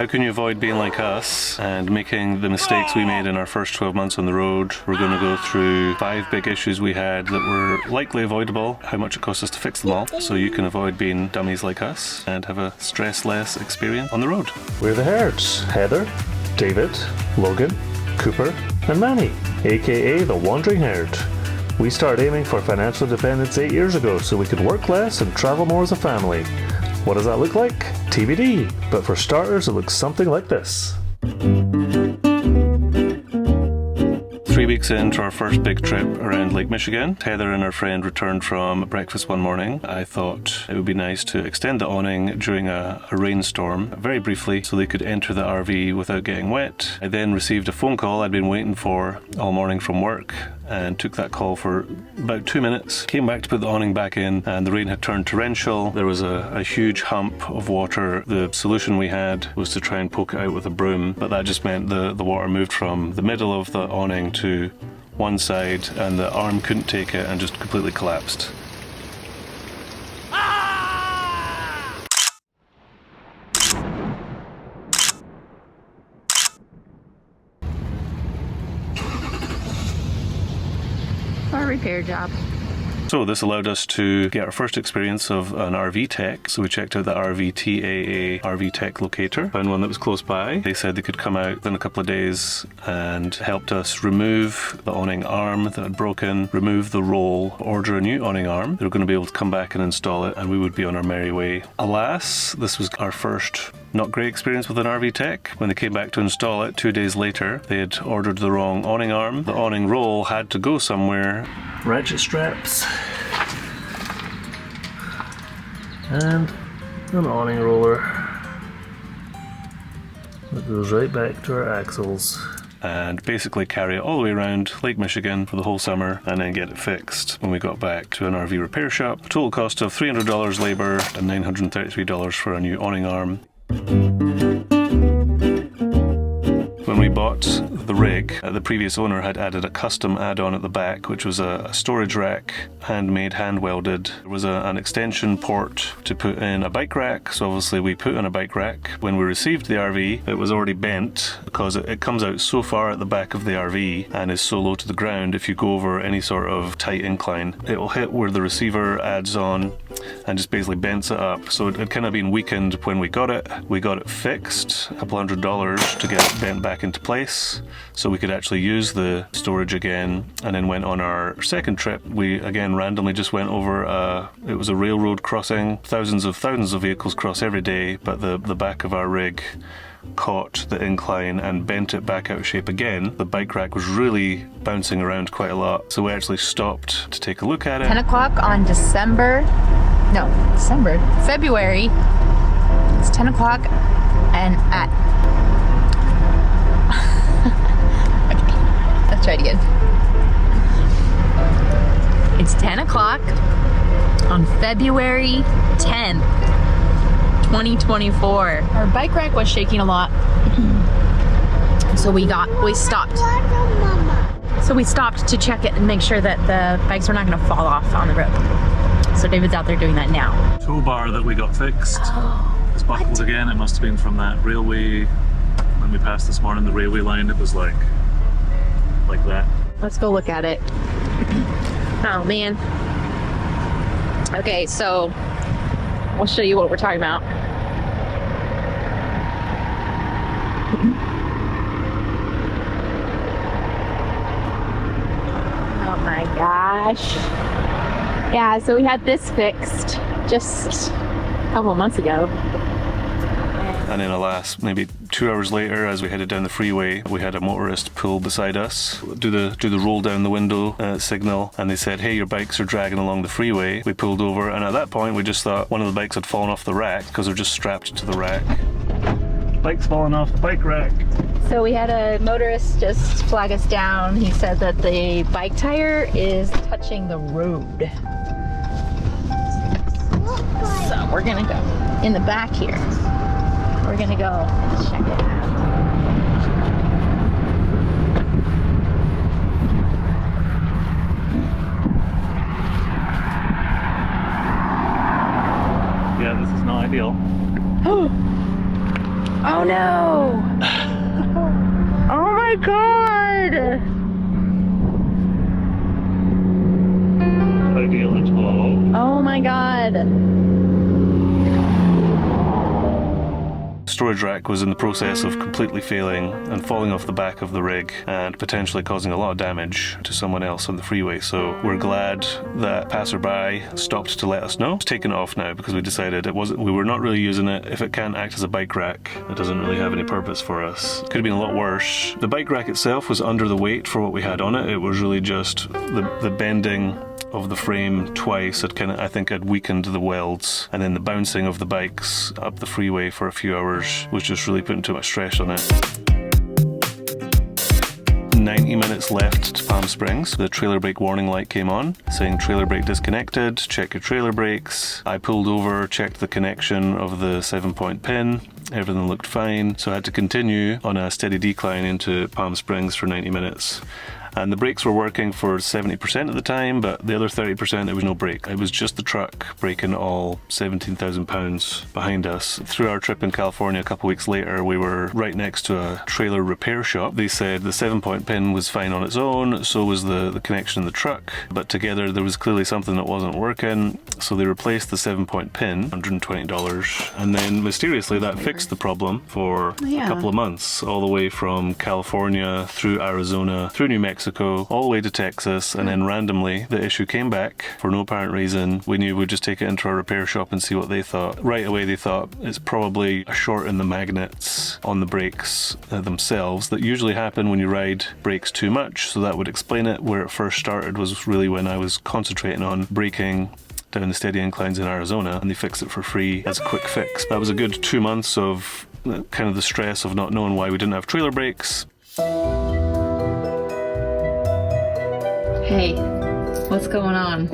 How can you avoid being like us and making the mistakes we made in our first 12 months on the road? We're going to go through 5 big issues we had that were likely avoidable, how much it cost us to fix them all, so you can avoid being dummies like us and have a stress-less experience on the road. We're the Herds: Heather, David, Logan, Cooper, and Manny, aka the Wandering Herd. We started aiming for financial independence 8 years ago so we could work less and travel more as a family. What does that look like? TBD, but for starters it looks something like this. 3 weeks into our first big trip around Lake Michigan, Heather and her friend returned from breakfast one morning. I thought it would be nice to extend the awning during a rainstorm, very briefly, so they could enter the RV without getting wet. I then received a phone call I'd been waiting for all morning from work, and took that call for about 2 minutes. Came back to put the awning back in, and the rain had turned torrential. There was a huge hump of water. The solution we had was to try and poke it out with a broom, but that just meant the water moved from the middle of the awning to one side, and the arm couldn't take it and just completely collapsed. Our repair job. So this allowed us to get our first experience of an RV tech. So we checked out the RVTAA RV tech locator, found one that was close by. They said they could come out in a couple of days and helped us remove the awning arm that had broken, remove the roll, order a new awning arm. They were going to be able to come back and install it, and we would be on our merry way. Alas, this was our first not great experience with an RV tech. When they came back to install it 2 days later, they had ordered the wrong awning arm. The awning roll had to go somewhere. Ratchet straps. And an awning roller that goes right back to our axles. And basically carry it all the way around Lake Michigan for the whole summer and then get it fixed when we got back to an RV repair shop. A total cost of $300 labour and $933 for a new awning arm. When we bought the rig, the previous owner had added a custom add-on at the back, which was a storage rack, handmade, hand-welded. There was an extension port to put in a bike rack, so obviously we put in a bike rack. When we received the RV, it was already bent because it comes out so far at the back of the RV and is so low to the ground. If you go over any sort of tight incline, it will hit where the receiver adds on and just basically bends it up. So it had kind of been weakened when we got it. We got it fixed, $200 to get it bent back into place so we could actually use the storage again, and then went on our second trip. We again randomly just went over it was a railroad crossing. Thousands of vehicles cross every day, but the back of our rig caught the incline and bent it back out of shape again. The bike rack was really bouncing around quite a lot, so we actually stopped to take a look at it. 10 o'clock on February. It's 10 o'clock and at okay, let's try it again. It's 10 o'clock on February 10th, 2024. Our bike rack was shaking a lot, so we stopped. So we stopped to check it and make sure that the bikes were not going to fall off on the road. So David's out there doing that now. Tow bar that we got fixed is buckled again. It must have been from that railway. When we passed this morning, the railway line, it was like that. Let's go look at it. Oh man. Okay, so we'll show you what we're talking about. Oh my gosh. Yeah, so we had this fixed just a couple of months ago. And then alas, maybe 2 hours later, as we headed down the freeway, we had a motorist pull beside us, do the roll down the window signal, and they said, "Hey, your bikes are dragging along the freeway." We pulled over, and at that point we just thought one of the bikes had fallen off the rack because they're just strapped to the rack. Bike's falling off the bike rack. So we had a motorist just flag us down. He said that the bike tire is touching the road. So we're gonna go in the back here. We're gonna go check it out. Yeah, this is not ideal. Oh no! Oh my god! Ideal at all. Oh my god. Storage rack was in the process of completely failing and falling off the back of the rig and potentially causing a lot of damage to someone else on the freeway. So we're glad that passerby stopped to let us know. It's taken off now because we decided we were not really using it. If it can't act as a bike rack, it doesn't really have any purpose for us. Could have been a lot worse. The bike rack itself was under the weight for what we had on it. It was really just the bending of the frame twice I think had weakened the welds, and then the bouncing of the bikes up the freeway for a few hours was just really putting too much stress on it. 90 minutes left to Palm Springs. The trailer brake warning light came on saying trailer brake disconnected, check your trailer brakes. I pulled over, checked the connection of the 7-point pin. Everything looked fine, so I had to continue on a steady decline into Palm Springs for 90 minutes. And the brakes were working for 70% of the time, but the other 30% there was no brake. It was just the truck braking all 17,000 pounds behind us. Through our trip in California a couple weeks later, we were right next to a trailer repair shop. They said the 7-point pin was fine on its own, so was the connection in the truck, but together there was clearly something that wasn't working, so they replaced the 7-point pin, $120, and then mysteriously that fixed the problem for a couple of months, all the way from California through Arizona, through New Mexico, all the way to Texas, and then randomly the issue came back for no apparent reason. We knew we'd just take it into our repair shop and see what they thought. Right away they thought it's probably a short in the magnets on the brakes themselves that usually happen when you ride brakes too much, so that would explain it. Where it first started was really when I was concentrating on braking down the steady inclines in Arizona, and they fixed it for free as a quick fix. That was a good 2 months of kind of the stress of not knowing why we didn't have trailer brakes. Hey, what's going on?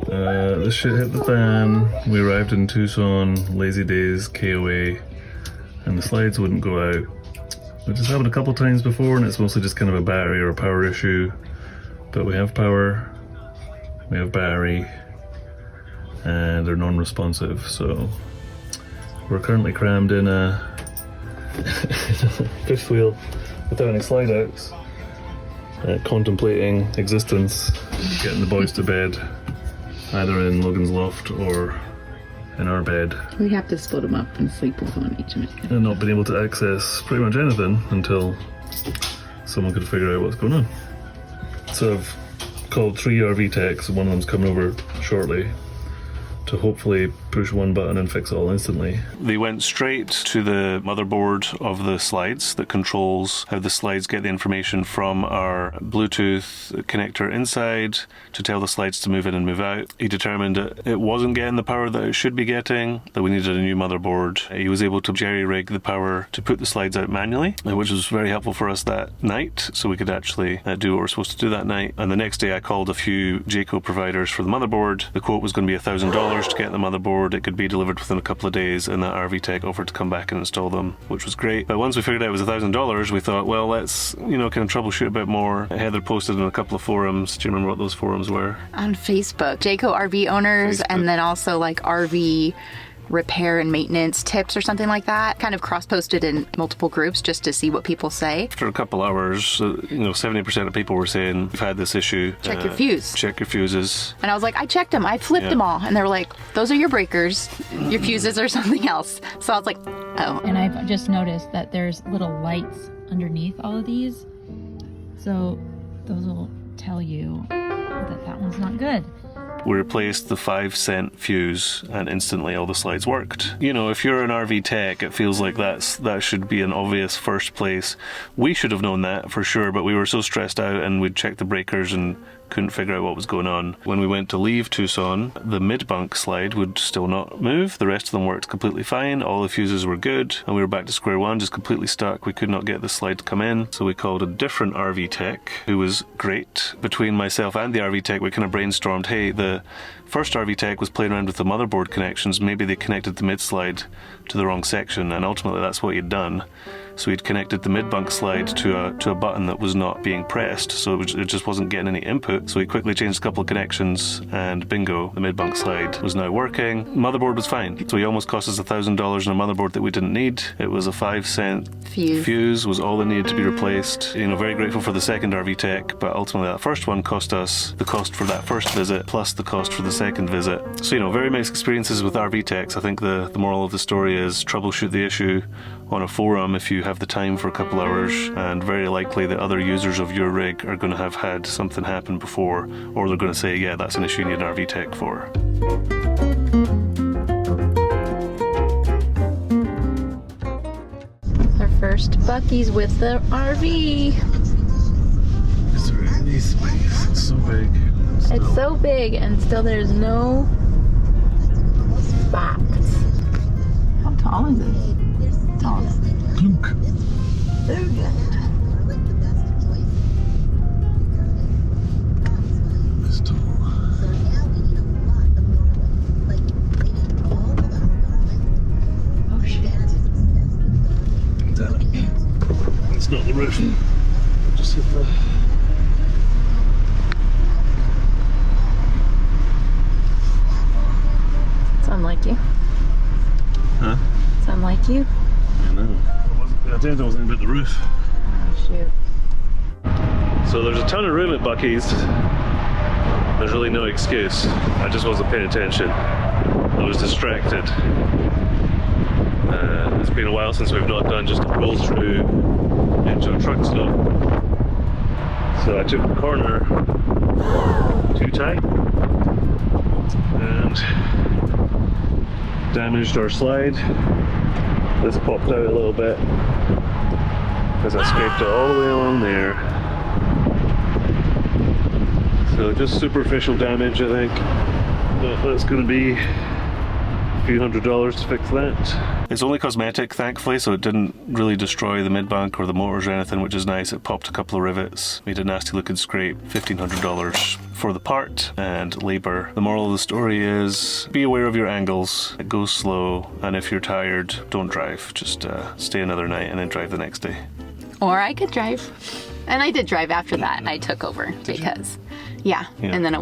This shit hit the fan. We arrived in Tucson, lazy days, KOA, and the slides wouldn't go out. Which has happened a couple times before, and it's mostly just kind of a battery or a power issue. But we have power, we have battery, and they're non-responsive, so we're currently crammed in a fifth wheel without any slide outs. Contemplating existence, getting the boys to bed, either in Logan's loft or in our bed. We have to split them up and sleep with one each. And not been able to access pretty much anything until someone could figure out what's going on. So I've called 3 RV techs, and one of them's coming over shortly to hopefully push one button and fix it all instantly. They went straight to the motherboard of the slides that controls how the slides get the information from our Bluetooth connector inside to tell the slides to move in and move out. He determined that it wasn't getting the power that it should be getting, that we needed a new motherboard. He was able to jerry-rig the power to put the slides out manually, which was very helpful for us that night, so we could actually do what we're supposed to do that night. And the next day I called a few Jayco providers for the motherboard. The quote was going to be $1,000 to get the motherboard. It could be delivered within a couple of days, and that RV tech offered to come back and install them, which was great. But once we figured out it was $1,000, we thought, well, let's, kind of troubleshoot a bit more. Heather posted in a couple of forums. Do you remember what those forums were? On Facebook, Jayco RV owners, Facebook. And then also like RV repair and maintenance tips or something like that. Kind of cross-posted in multiple groups just to see what people say. After a couple hours, 70% of people were saying, we've had this issue. Check your fuse. Check your fuses. And I was like, I checked them. I flipped them all. And they were like, those are your breakers. Your fuses are something else. So I was like, oh. And I've just noticed that there's little lights underneath all of these. So those will tell you that one's not good. We replaced the 5-cent fuse and instantly all the slides worked. If you're an RV tech, it feels like that should be an obvious first place. We should have known that for sure, but we were so stressed out and we'd checked the breakers and couldn't figure out what was going on. When we went to leave Tucson, the mid-bunk slide would still not move. The rest of them worked completely fine. All the fuses were good, and we were back to square one, just completely stuck. We could not get the slide to come in, so we called a different RV tech, who was great. Between myself and the RV tech, we kind of brainstormed, hey, the first RV tech was playing around with the motherboard connections. Maybe they connected the mid-slide to the wrong section, and ultimately that's what he'd done. So he'd connected the mid-bunk slide to a button that was not being pressed, so it just wasn't getting any input. it. So we quickly changed a couple of connections and bingo, the mid-bunk slide was now working. Motherboard was fine. So he almost cost us $1,000 on a motherboard that we didn't need. It was a 5-cent fuse was all that needed to be replaced. You know, very grateful for the second RV Tech, but ultimately that first one cost us the cost for that first visit plus the cost for the second visit. So, you know, very nice experiences with RV Techs. I think the moral of the story is troubleshoot the issue on a forum if you have the time for a couple hours, and very likely that other users of your rig are going to have had something happen before, or they're going to say, yeah, that's an issue you need an RV Tech for. Our first BUC-EES with the RV. Is there any space? It's so big. It's so big and still there's no spots. How tall is it? Tall is it? Clunk. Logan. It's tall. Oh shit. Damn it. It's not the roof. Just hit the... It's unlike you. Huh? It's unlike you. I know. I did, I was in about the roof. Oh shoot. So there's a ton of room at BUC-EES. There's really no excuse. I just wasn't paying attention. I was distracted. It's been a while since we've not done just a pull through into a truck stop. So I took the corner too tight and damaged our slide. This popped out a little bit as I scraped it all the way along there. So just superficial damage, I think. But that's going to be a few $100s to fix that. It's only cosmetic, thankfully, so it didn't really destroy the mid-bunk or the motors or anything, which is nice. It popped a couple of rivets, made a nasty looking scrape. $1,500 for the part and labour. The moral of the story is be aware of your angles, it goes slow, and if you're tired, don't drive. Just stay another night and then drive the next day. Or I could drive. And I did drive after that. I took over because, yeah. And then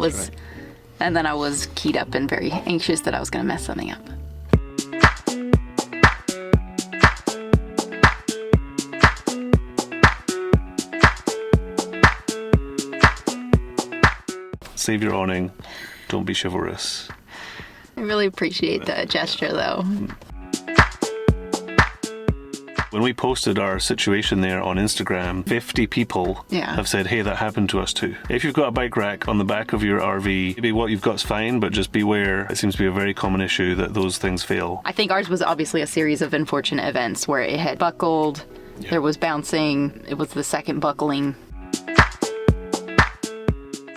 and then I was keyed up and very anxious that I was going to mess something up. Save your awning, don't be chivalrous. I really appreciate the gesture though. When we posted our situation there on Instagram, 50 people have said, hey, that happened to us too. If you've got a bike rack on the back of your RV, maybe what you've got's fine, but just beware. It seems to be a very common issue that those things fail. I think ours was obviously a series of unfortunate events where it had buckled, there was bouncing, it was the second buckling.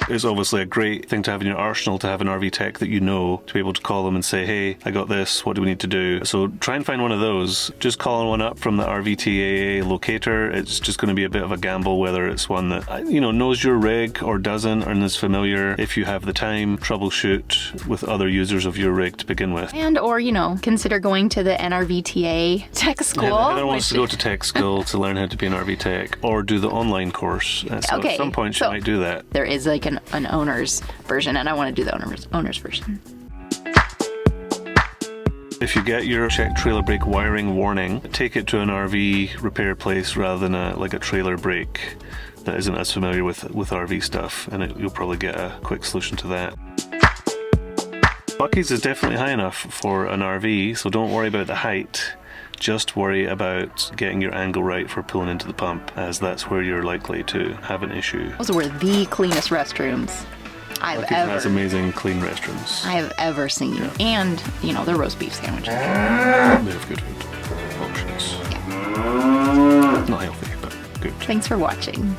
It's obviously a great thing to have in your arsenal to have an RV tech that you know, to be able to call them and say, hey, I got this, what do we need to do? So try and find one of those. Just calling one up from the RVTAA locator, it's just going to be a bit of a gamble whether it's one that, you know, knows your rig or doesn't and is familiar. If you have the time, troubleshoot with other users of your rig to begin with. And or, you know, consider going to the NRVTA tech school. Yeah, Heather wants to go to tech school to learn how to be an RV tech or do the online course. So at some point she might do that. There is like an owner's version, and I want to do the owner's version. If you get your check trailer brake wiring warning, take it to an RV repair place rather than a trailer brake that isn't as familiar with RV stuff, and you'll probably get a quick solution to that. BUC-EES is definitely high enough for an RV, so don't worry about the height. Just worry about getting your angle right for pulling into the pump, as that's where you're likely to have an issue. Those were the cleanest restrooms I've ever. Has amazing clean restrooms. I have ever seen. Yeah. And, you know, their roast beef sandwiches. They have good food options. Yeah. Not healthy, but good. Thanks for watching.